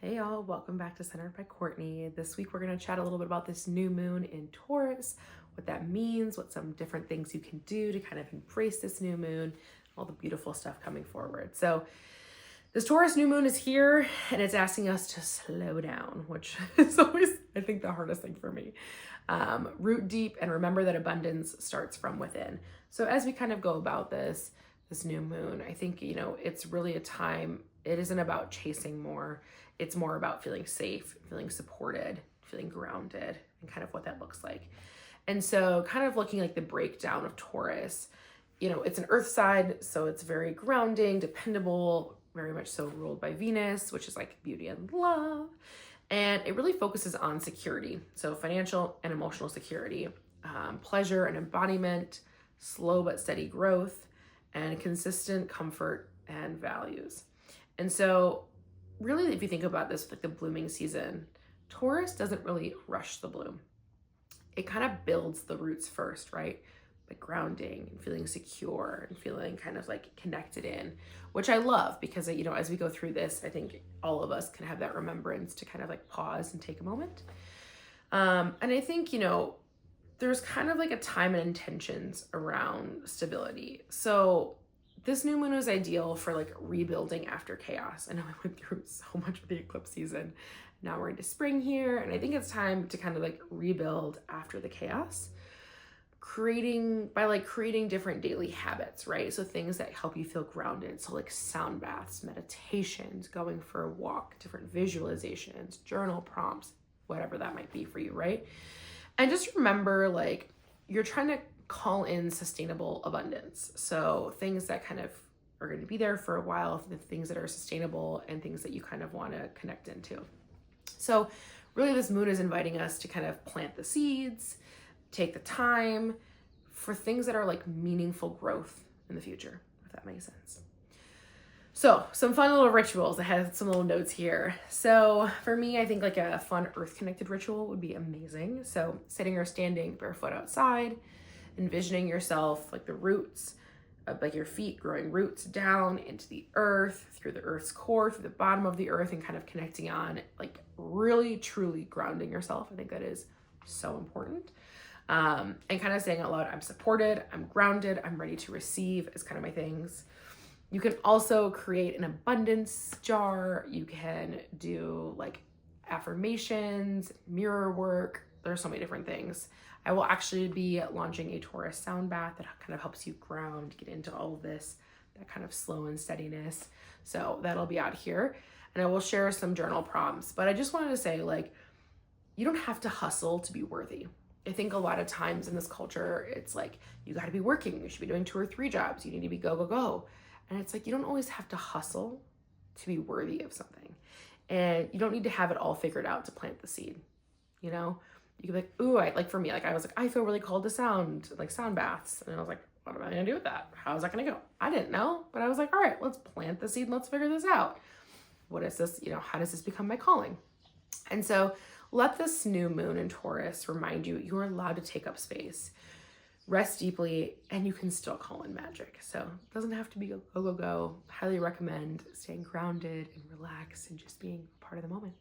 Hey y'all, welcome back to Centered by Courtney. This week we're going to chat a little bit about this new moon in Taurus, what that means, what some different things you can do to kind of embrace this new moon, all the beautiful stuff coming forward. So this Taurus new moon is here and it's asking us to slow down, which is always, I think, the hardest thing for me. Root deep and remember that abundance starts from within. So as we kind of go about this new moon, I think, it's really a time, it isn't about chasing more. It's more about feeling safe, feeling supported, feeling grounded, and kind of what that looks like. And so kind of looking like the breakdown of Taurus, it's an earth side, so it's very grounding, dependable, very much so ruled by Venus, which is like beauty and love. And it really focuses on security. So financial and emotional security, pleasure and embodiment, slow but steady growth, and consistent comfort and values. And so really, if you think about this, like the blooming season, Taurus doesn't really rush the bloom. It kind of builds the roots first, right? By grounding and feeling secure and feeling kind of like connected in, which I love because, as we go through this, I think all of us can have that remembrance to kind of like pause and take a moment. And I think, there's kind of like a time and intentions around stability. So this new moon is ideal for like rebuilding after chaos. I know I went through so much with the eclipse season. Now we're into spring here, and I think it's time to kind of like rebuild after the chaos, creating different daily habits, right? So things that help you feel grounded. So like sound baths, meditations, going for a walk, different visualizations, journal prompts, whatever that might be for you, right? And just remember, like, you're trying to call in sustainable abundance. So things that kind of are going to be there for a while, the things that are sustainable and things that you kind of want to connect into. So really this moon is inviting us to kind of plant the seeds, take the time for things that are like meaningful growth in the future, if that makes sense. So some fun little rituals. I had some little notes here. So for me, I think like a fun earth connected ritual would be amazing. So sitting or standing barefoot outside, envisioning yourself like the roots, like your feet growing roots down into the earth, through the earth's core, through the bottom of the earth, and kind of connecting on, like really truly grounding yourself. I think that is so important. And kind of saying out loud, I'm supported, I'm grounded, I'm ready to receive is kind of my things. You can also create an abundance jar. You can do like affirmations, mirror work. There are so many different things. I will actually be launching a Taurus sound bath that kind of helps you ground, get into all of this, that kind of slow and steadiness. So that'll be out here. And I will share some journal prompts. But I just wanted to say, like, you don't have to hustle to be worthy. I think a lot of times in this culture, it's like, you got to be working. You should be doing 2 or 3 jobs. You need to be go, go, go. And it's like, you don't always have to hustle to be worthy of something. And you don't need to have it all figured out to plant the seed. You can be like, ooh, for me, like I was like, I feel really called to sound baths. And I was like, what am I going to do with that? How is that going to go? I didn't know, but I was like, all right, let's plant the seed and let's figure this out. What is this? How does this become my calling? And so let this new moon in Taurus remind you, you're allowed to take up space. Rest deeply, and you can still call in magic. So it doesn't have to be go, go, go. Highly recommend staying grounded and relaxed and just being part of the moment.